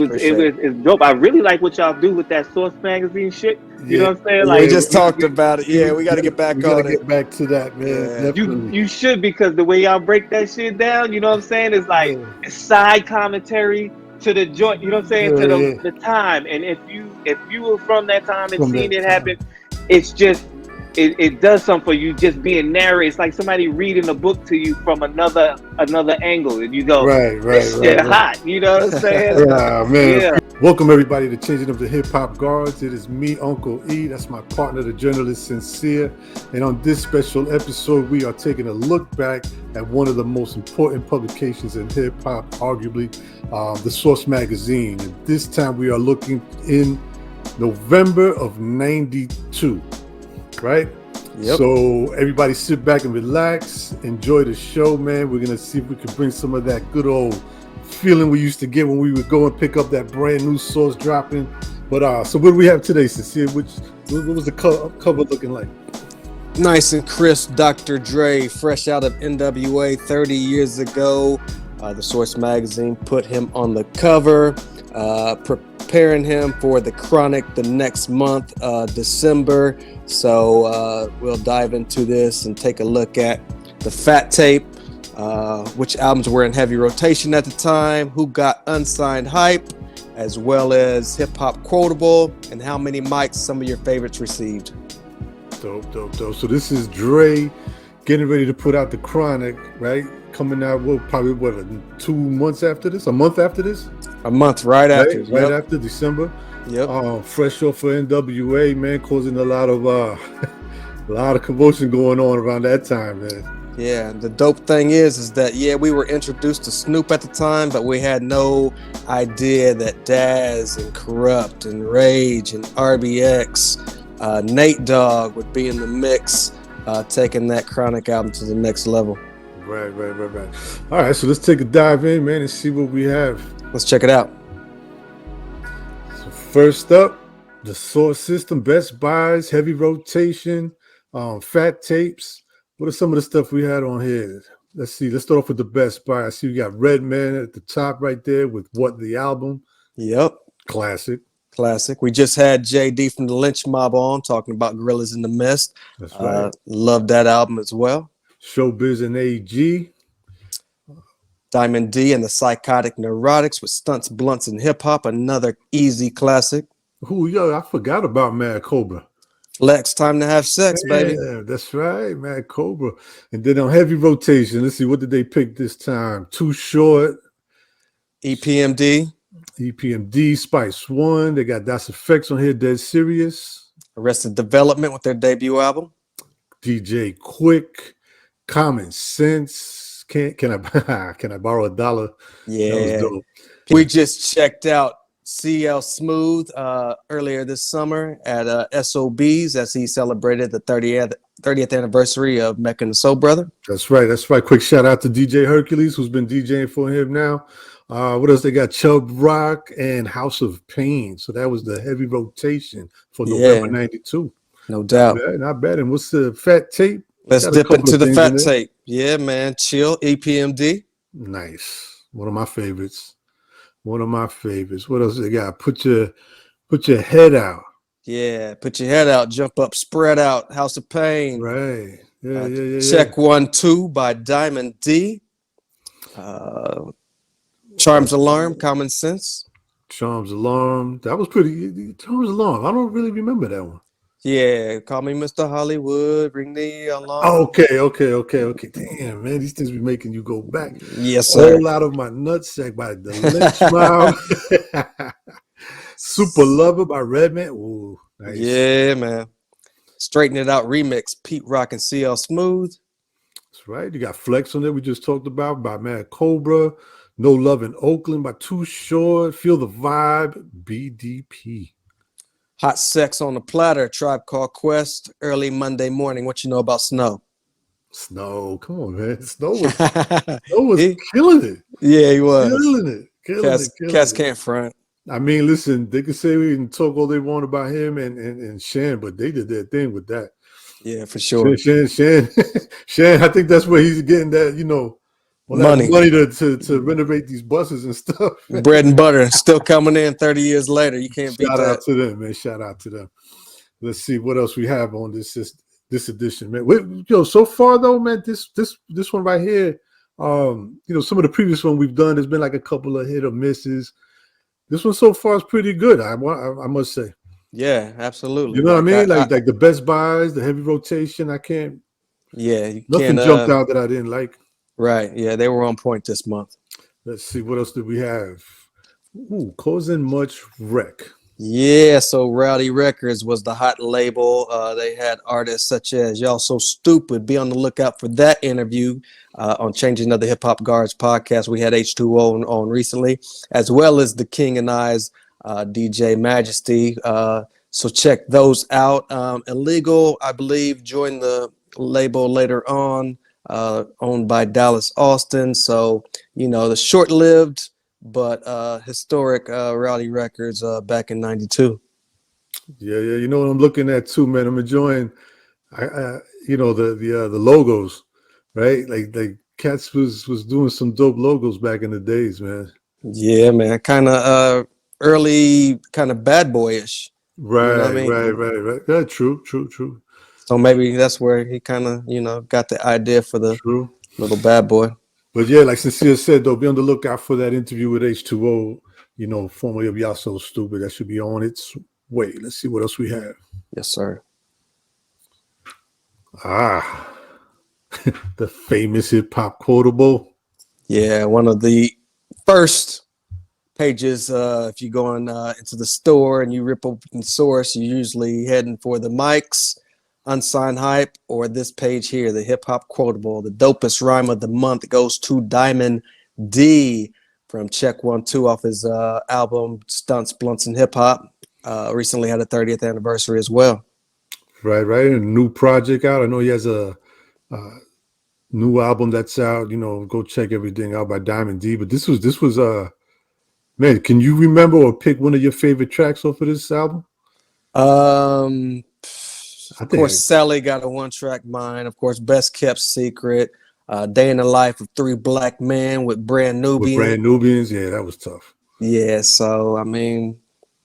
It's dope. I really like what y'all do with that Source magazine shit. You Yeah, know what I'm saying? yeah, Like We just talked about it. Yeah, we got to get back we gotta on it. get back to that, man. Yeah. Definitely. you should, because the way y'all break that shit down, you know what I'm saying? It's like Yeah, side commentary to the joint, you know what I'm saying, yeah, to yeah. the time. And if you were from that time and From seen that it time. happen, it's just it does something for you just being narrated. It's like somebody reading a book to you from another angle, and you go, Right, right, this shit right, right. hot, you know what I'm saying? Yeah, man. Yeah. Welcome everybody to Changing of the Hip Hop Guards. It is me, Uncle E. That's my partner, the journalist Sincere. And on this special episode, we are taking a look back at one of the most important publications in hip hop, arguably, the Source magazine. And this time we are looking in November of '92, right? Yep. So everybody sit back and relax, enjoy the show, man. We're gonna see if we can bring some of that good old feeling we used to get when we would go and pick up that brand new Source dropping. But so what do we have today, Sincere? What was the cover looking like? Nice and crisp, Dr. Dre, fresh out of NWA 30 years ago. The Source magazine put him on the cover, preparing him for the Chronic the next month, December. So we'll dive into this and take a look at the Fat Tape, which albums were in heavy rotation at the time, who got unsigned hype, as well as Hip Hop Quotable, and how many mics some of your favorites received. Dope. So this is Dre getting ready to put out the Chronic, right? Coming out, probably 2 months after this? A month after this? A month right after. Right after December. Yep. Fresh off of NWA, man, causing a lot of commotion going on around that time, man. Yeah, the dope thing is that, we were introduced to Snoop at the time, but we had no idea that Daz and Corrupt and Rage and RBX, Nate Dogg would be in the mix, taking that Chronic album to the next level. Right. All right, so let's take a dive in, man, and see what we have. Let's check it out. So first up, the Source System, Best Buys, heavy rotation, Fat Tapes. What are some of the stuff we had on here? Let's see. Let's start off with the Best Buy. I see we got Redman at the top right there with What the Album. Yep. Classic. We just had JD from the Lynch Mob on talking about Gorillas in the Mist. That's right. Love that album as well. Showbiz and AG. Diamond D and the Psychotic Neurotics with Stunts, Blunts, and Hip Hop. Another easy classic. I forgot about Mad Cobra. Flex, Time to Have Sex, baby. Yeah, that's right, Mad Cobra. And then on heavy rotation, let's see, what did they pick this time? Too Short. EPMD. Spice One. They got Das Effects on here, Dead Serious. Arrested Development with their debut album. DJ Quick. Common Sense. Can I borrow a dollar? Yeah. That was dope. We just checked out CL Smooth earlier this summer at SOBs as he celebrated the 30th anniversary of Mecca and the Soul Brother. That's right. Quick shout out to DJ Hercules, who's been DJing for him now. What else? They got Chubb Rock and House of Pain. So that was the heavy rotation for November '92. No doubt. Not bad. And what's the Fat Tape? Let's dip into the Fat Tape. Yeah, man. Chill. EPMD. Nice. One of my favorites. What else they got? Put your head out. Yeah, put your head out, jump up, spread out. House of Pain. Right. Yeah. Check 1 2 by Diamond D. Charms Alarm, Common Sense. Charms Alarm. That was pretty. Charms Alarm. I don't really remember that one. Yeah, Call Me Mr. Hollywood. Ring the alarm. Okay. Damn, man, these things be making you go back. Yes, sir. All Out of My Nutsack by the Lynch Mob. Super Lover by Redman. Ooh, nice. Yeah, man. Straighten It Out remix. Pete Rock and CL Smooth. That's right. You got Flex on there. We just talked about by Mad Cobra. No Love in Oakland by Too Short. Feel the Vibe. BDP. Hot Sex on the Platter, Tribe Called Quest, Early Monday Morning. What you know about Snow? Snow, come on, man. Snow was killing it. Yeah, he was. Killing it. Cats can't front. I mean, listen, they can say we can talk all they want about him and Shan, but they did their thing with that. Yeah, for sure. Shan, I think that's where he's getting that, All that Money, money to renovate these buses and stuff. bread and butter, still coming in 30 years later. You can't beat Shout that. out to them, man. Shout out to them. Let's see what else we have on this edition, man. So far though, man, this one right here, some of the previous one we've done, there's been like a couple of hit or misses. This one so far is pretty good. I must say. Yeah, absolutely. You know what I mean? Like the Best Buys, the heavy rotation. I can't. Yeah, nothing jumped out that I didn't like. Right. Yeah, they were on point this month. Let's see what else did we have. Ooh, Causing Much Wreck. Yeah, so Rowdy Records was the hot label. They had artists such as Y'all So Stupid. Be on the lookout for that interview on Changing of the Hip Hop Guards podcast. We had H2O on recently, as well as the King and I's DJ Majesty. So check those out. Illegal, I believe, joined the label later on, owned by Dallas Austin. So, the short-lived but historic Rowdy Records back in '92. Yeah. You know what I'm looking at too, man. I'm enjoying, the logos, right? Like Cats was doing some dope logos back in the days, man. Yeah, man. Kind of early, kind of bad boyish. Right, You know what I mean? right. Yeah, true. So maybe that's where he kind of, got the idea for the True. little bad boy. But yeah, like Sincere said, though, be on the lookout for that interview with H2O, formerly of Y'all So Stupid. That should be on its way. Let's see what else we have. Yes, sir. The famous hip hop quotable. Yeah, one of the first pages. If you go into the store and you rip open source, you're usually heading for the Mike's Unsigned Hype or this page here, the Hip Hop Quotable. The dopest rhyme of the month goes to Diamond D from Check 1 2 off his album Stunts, Blunts, and Hip Hop. Recently had a 30th anniversary as well. Right. And a new project out. I know he has a new album that's out. Go check everything out by Diamond D. But this was man, can you remember or pick one of your favorite tracks off of this album? Of course, Sally got a one-track mind. Of course, Best Kept Secret. Day in the Life of Three Black Men with Brand Nubians. Yeah, that was tough. Yeah, so I mean,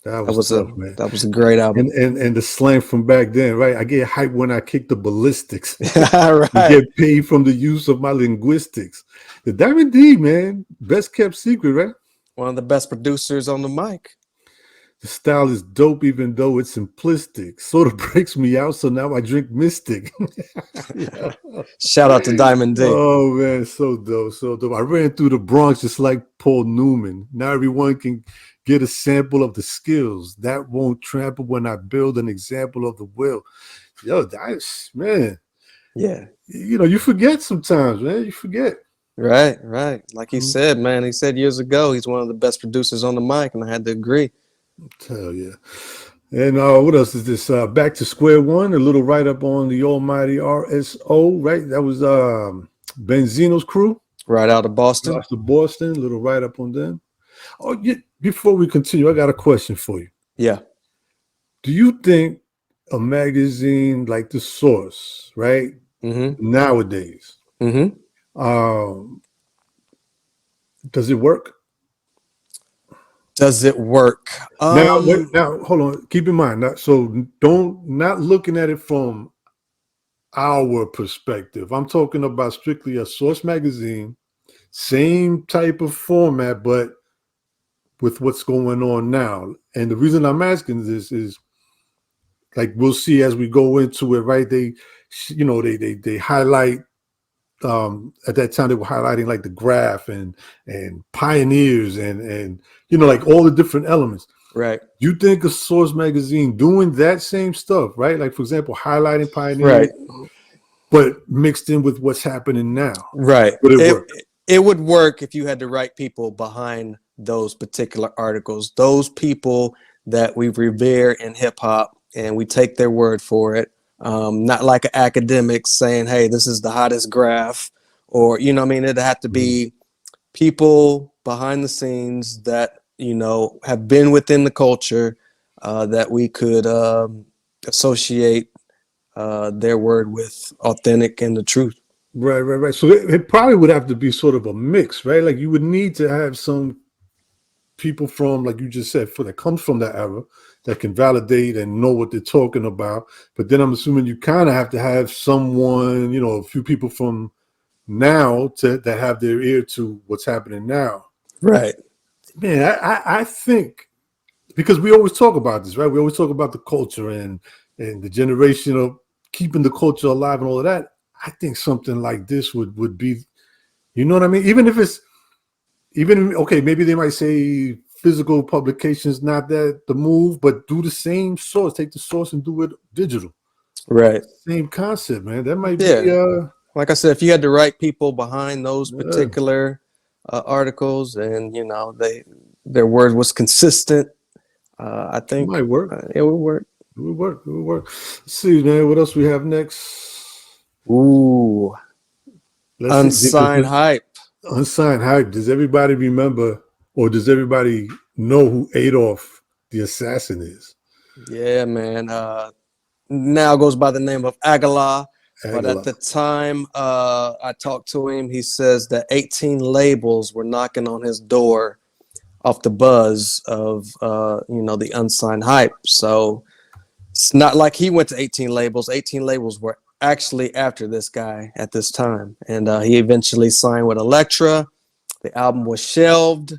that was tough, man. That was a great album. And the slang from back then, right? I get hyped when I kick the ballistics. Right. I get paid from the use of my linguistics. The Diamond D, man, Best Kept Secret, right? One of the best producers on the mic. The style is dope, even though it's simplistic. Sort of breaks me out, so now I drink Mystic. Yeah. Shout out to Diamond D. Oh, man, so dope. I ran through the Bronx just like Paul Newman. Now everyone can get a sample of the skills. That won't trample when I build an example of the will. Yo, that's, man. Yeah. You forget sometimes, man. You forget. Right. Like he said, man. He said years ago he's one of the best producers on the mic, and I had to agree. Hell yeah. And what else is this? Back to Square One, a little write-up on the almighty RSO, right? That was Benzino's crew. Right out of Boston. A little write-up on them. Oh, yeah. Before we continue, I got a question for you. Yeah. Do you think a magazine like The Source, right, nowadays, does it work? Does it work? Now, hold on. Keep in mind, not looking at it from our perspective. I'm talking about strictly a Source magazine, same type of format, but with what's going on now. And the reason I'm asking this is, like, we'll see as we go into it, right? They highlight. At that time, they were highlighting like the graph and pioneers and like all the different elements. Right. You think a Source magazine doing that same stuff, right? Like, for example, highlighting pioneers, right, but mixed in with what's happening now. Right. Would it work? It would work if you had the right people behind those particular articles, those people that we revere in hip hop, and we take their word for it. Not like an academic saying, hey, this is the hottest graph, or, it'd have to be people behind the scenes that, have been within the culture, that we could associate their word with authentic and the truth. Right. So it probably would have to be sort of a mix, right? Like you would need to have some people from, like you just said, for that comes from that era that can validate and know what they're talking about. But then I'm assuming you kind of have to have someone, you know, a few people from now that have their ear to what's happening now. Right. Man, I think because we always talk about this, right? We always talk about the culture and the generation of keeping the culture alive and all of that. I think something like this would be, you know what I mean? Okay, maybe they might say physical publications not that the move, but do the same source, take the source and do it digital. Right. Same concept, man. That might be like I said, if you had the right people behind those particular articles, and you know their word was consistent, I think it might work. It would work. It would work. Let's see, man. What else we have next? Ooh, Unsigned Hype. Unsigned Hype. Does everybody remember, or does everybody know who Adolf the assassin is? Yeah, man. Now goes by the name of Aguilar. But at the time I talked to him, he says that 18 labels were knocking on his door off the buzz of, the Unsigned Hype. So it's not like he went to 18 labels. 18 labels were actually after this guy at this time. And he eventually signed with Elektra. The album was shelved,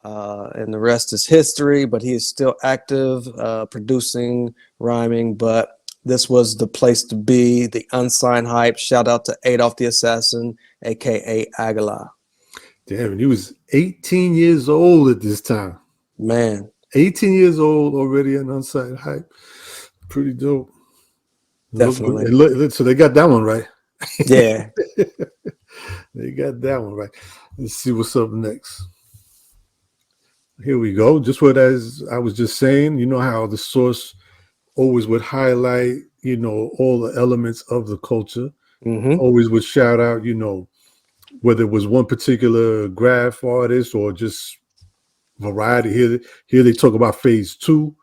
and the rest is history. But he is still active, producing, rhyming. But this was the place to be, the Unsigned Hype. Shout out to Adolf the Assassin, a.k.a. Aguilar. Damn, and he was 18 years old at this time. Man. 18 years old, already an Unsigned Hype. Pretty dope. Definitely. So they got that one right. Yeah. They got that one right. Let's see what's up next. Here we go. Just what as I was just saying, you know how the source always would highlight, you know, all the elements of the culture. Mm-hmm. Always would shout out, you know, whether it was one particular graph artist or just variety. Here they talk about Phase 2,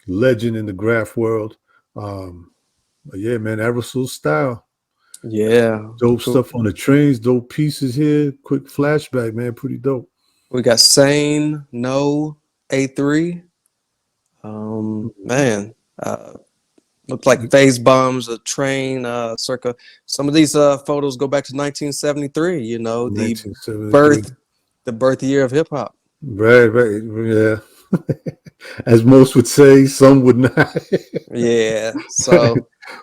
legend in the graph world. But yeah, man, Aerosol style. Yeah. Dope stuff on the trains, dope pieces here. Quick flashback, man. Pretty dope. We got Sane, No, A3. Man. Looked like phase bombs, a train, circa. Some of these photos go back to 1973. You know, the birth year of hip hop. Right, yeah. As most would say, some would not. Yeah. So,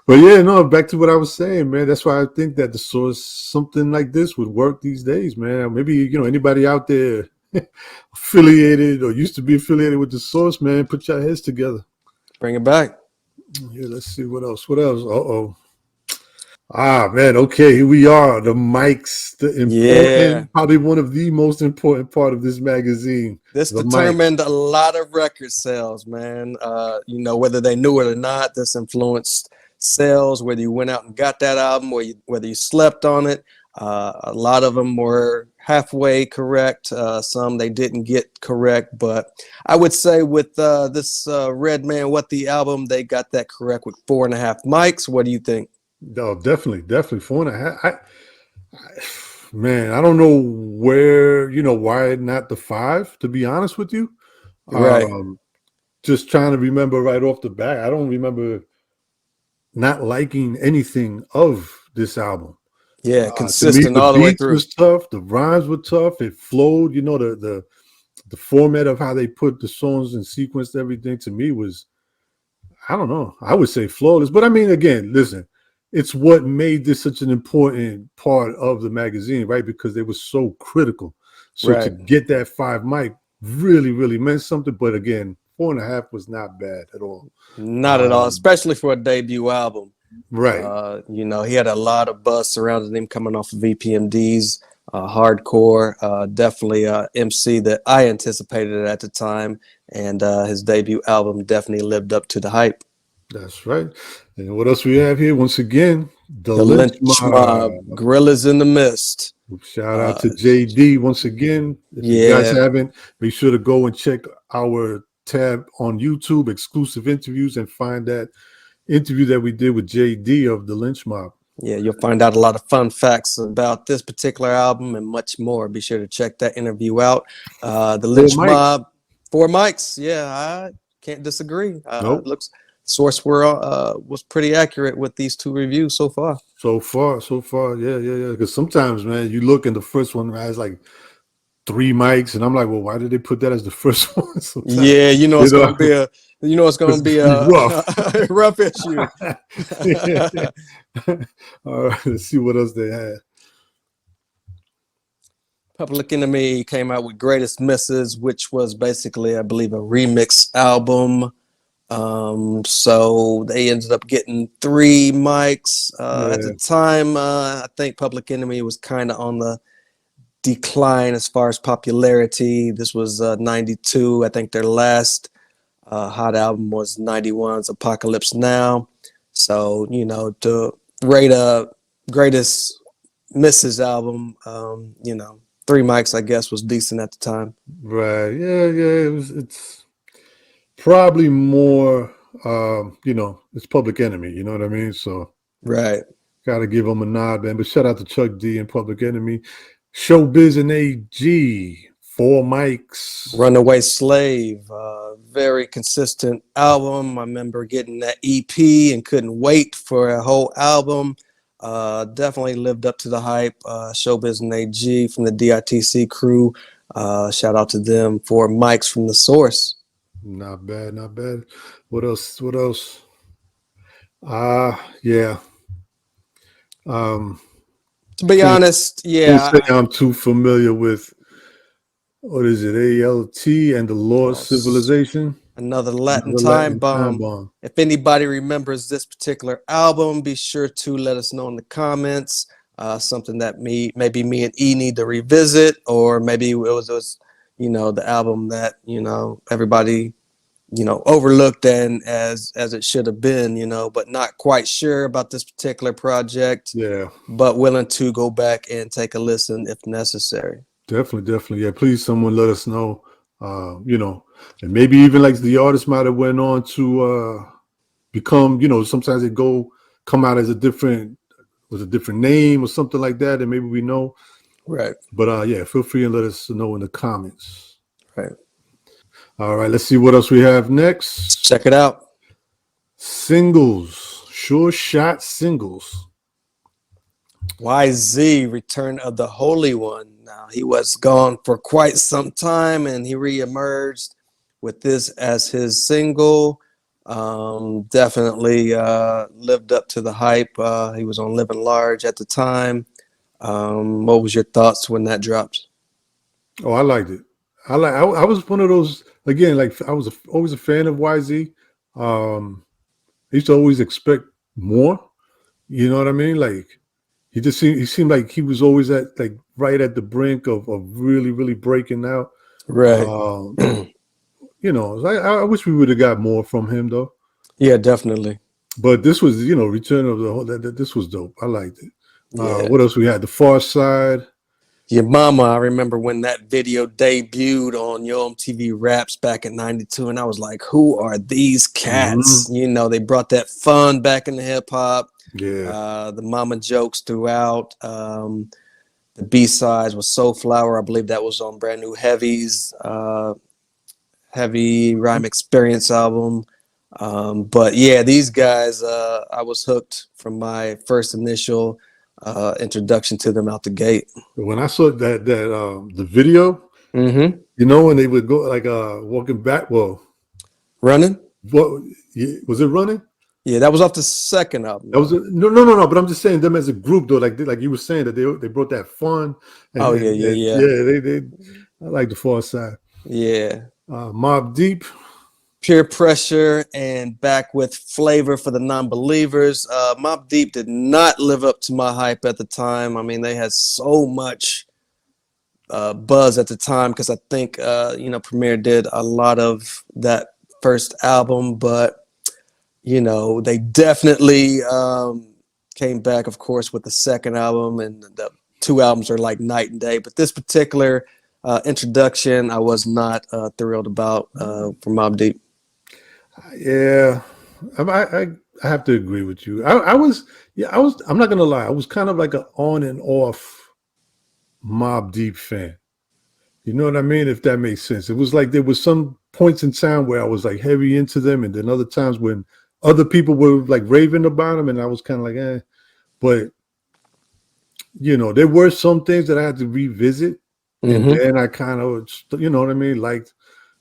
but yeah, no. Back to what I was saying, man. That's why I think that the source, something like this, would work these days, man. Maybe you know anybody out there affiliated or used to be affiliated with the source, man. Put your heads together. Bring it back. Yeah, let's see what else. Man, okay, here we are. The mics, probably one of the most important part of this magazine. This determined a lot of record sales, man. You know, whether they knew it or not, this influenced sales, whether you went out and got that album or whether you slept on it. A lot of them were halfway correct. Some they didn't get correct, but I would say with this Red Man What the album, they got that correct with 4.5 mics. What do you think? No, definitely 4.5. Man, I don't know where, you know, why not the 5, to be honest with you. Right. Just trying to remember right off the bat. I don't remember not liking anything of this album. Yeah, consistent all the way through. The beats was tough. The rhymes were tough. It flowed. You know, the format of how they put the songs and sequenced everything to me was, I don't know. I would say flawless. But I mean, again, listen, it's what made this such an important part of the magazine, right? Because they were so critical. So to get that 5 mic really, really meant something. But again, 4.5 was not bad at all. Not at all, especially for a debut album. Right. You know, he had a lot of buzz surrounding him coming off of VPMD's hardcore. Definitely MC that I anticipated at the time. And his debut album definitely lived up to the hype. That's right. And what else we have here? Once again, the Lynch Mob, Gorillas in the Mist. Shout out to JD once again. If you guys haven't, be sure to go and check our tab on YouTube, exclusive interviews, and find that interview that we did with JD of the Lynch Mob. Yeah, you'll find out a lot of fun facts about this particular album and much more. Be sure to check that interview out. The Lynch mics. Mob, 4 mics. Yeah, I can't disagree. Nope. Looks source was pretty accurate with these 2 reviews so far. So far, yeah. Because sometimes, man, you look and the first one has like 3 mics, and I'm like, well, why did they put that as the first one? Sometimes, Yeah, it's gonna be a rough, rough issue. Yeah. All right, let's see what else they had. Public Enemy came out with Greatest Misses, which was basically, I believe, a remix album. So they ended up getting 3 mics. At the time, I think Public Enemy was kind of on the decline as far as popularity. This was 92. I think their last hot album was 91's Apocalypse Now. So, to rate a Greatest Misses album, 3 mics, I guess, was decent at the time. Right. Yeah. It's probably more, it's Public Enemy. You know what I mean? So, right. Got to give them a nod, man. But shout out to Chuck D and Public Enemy. Showbiz and AG, 4 mics. Runaway Slave, very consistent album. I remember getting that EP and couldn't wait for a whole album. Definitely lived up to the hype. Showbiz and AG from the DITC crew. Shout out to them. 4 mics from the source. Not bad. What else? Yeah. To be honest, yeah. Can't say I'm too familiar with, what is it, ALT and the Lost Civilization? Another Latin time bomb. If anybody remembers this particular album, be sure to let us know in the comments. Something that maybe me and E need to revisit, or maybe it was the album that everybody overlooked and as it should have been, but not quite sure about this particular project. Yeah. But willing to go back and take a listen if necessary. Definitely. Yeah, please, someone let us know. And maybe even like the artist might have went on to become, sometimes they come out as a different name or something like that, and maybe we know. Right. But yeah, feel free and let us know in the comments. Right. All right, let's see what else we have next. Check it out. Singles. Sure Shot Singles. YZ, Return of the Holy One. Now, he was gone for quite some time, and he reemerged with this as his single. Definitely lived up to the hype. He was on Living Large at the time. What was your thoughts when that dropped? Oh, I liked it. I was one of those, again, like I was always a fan of YZ. I used to always expect more. You know what I mean? Like he seemed like he was always right at the brink of really, really breaking out. Right. I wish we would have got more from him though. Yeah, definitely. But this was, Return of the Whole. This was dope. I liked it. Yeah. What else we had? The Far Side. Your Mama, I remember when that video debuted on Yo MTV Raps back in '92, and I was like, who are these cats? Mm-hmm. They brought that fun back into hip hop. Yeah. The mama jokes throughout. The B-sides was Soul Flower. I believe that was on Brand New Heavy's Heavy Rhyme Experience album. But yeah, these guys, I was hooked from my first initial introduction to them out the gate. When I saw that the video, when they would go walking back, Running. What was it? Running? Yeah, that was off the second album. That was no. But I'm just saying them as a group though. Like you were saying that they brought that fun. And, yeah. They I like the Far Side. Yeah. Mobb Deep. Peer Pressure, and back with Flavor for the Non-Believers. Mobb Deep did not live up to my hype at the time. I mean, they had so much buzz at the time because I think, Premier did a lot of that first album, but, they definitely came back, of course, with the second album, and the 2 albums are like night and day. But this particular introduction, I was not thrilled about for Mobb Deep. Yeah, I I have to agree with you. I'm not gonna lie. I was kind of like an on and off Mobb Deep fan. You know what I mean? If that makes sense. It was like there was some points in time where I was like heavy into them, and then other times when other people were like raving about them, and I was kind of like, eh. But there were some things that I had to revisit, and then I kind of, you know what I mean, liked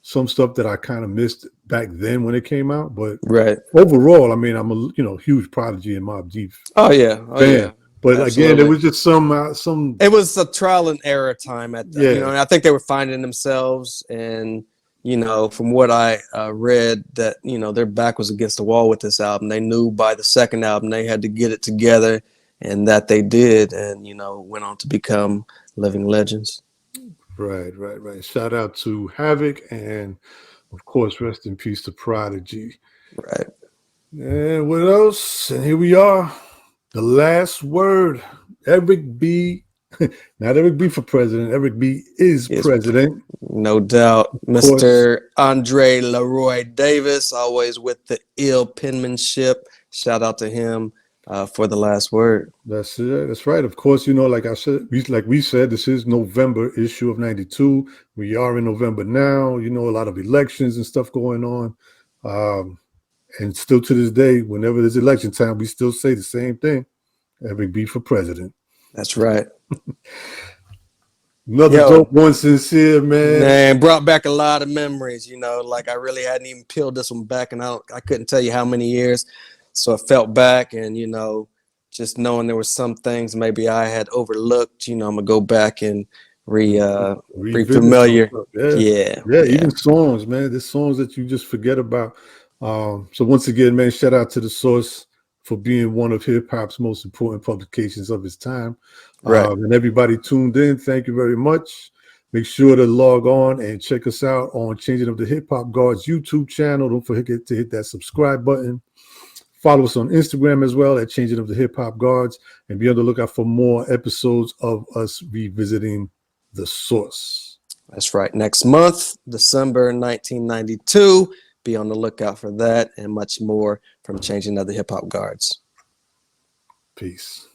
some stuff that I kind of missed back then when it came out. But Right. overall, I mean, I'm a huge Prodigy and Mobb Deep Oh yeah. Oh fan. yeah. But Absolutely. again, there was just some. It was a trial and error time at the, Yeah. and I think they were finding themselves, and from what I read, that their back was against the wall with this album. They knew by the second album they had to get it together, and that they did, and went on to become living legends. Right. Shout out to Havoc, and of course, rest in peace to Prodigy. Right. And what else? And here we are. The last word. Eric B. Not Eric B for president. Eric B is president. No doubt. Mr. Andre Leroy Davis, always with the ill penmanship. Shout out to him for the last word. That's it. That's right. Of course, like I said, we said, this is November issue of 92. We are in November now. A lot of elections and stuff going on. And still to this day, whenever there's election time, we still say the same thing. Eric B for president. That's right. Another dope one, Sincere, man. Man, brought back a lot of memories, like I really hadn't even peeled this one back, and I couldn't tell you how many years. So I felt back, and, just knowing there were some things maybe I had overlooked, I'm going to go back and re-familiar. Yeah. Even songs, man. There's songs that you just forget about. So once again, man, shout out to The Source for being one of hip-hop's most important publications of its time. Right. And everybody tuned in, thank you very much. Make sure to log on and check us out on Changing of the Hip Hop Guards YouTube channel. Don't forget to hit that subscribe button. Follow us on Instagram as well at Changing of the Hip Hop Guards, and be on the lookout for more episodes of us revisiting The Source. That's right. Next month, December 1992. Be on the lookout for that and much more from Changing of the Hip Hop Guards. Peace.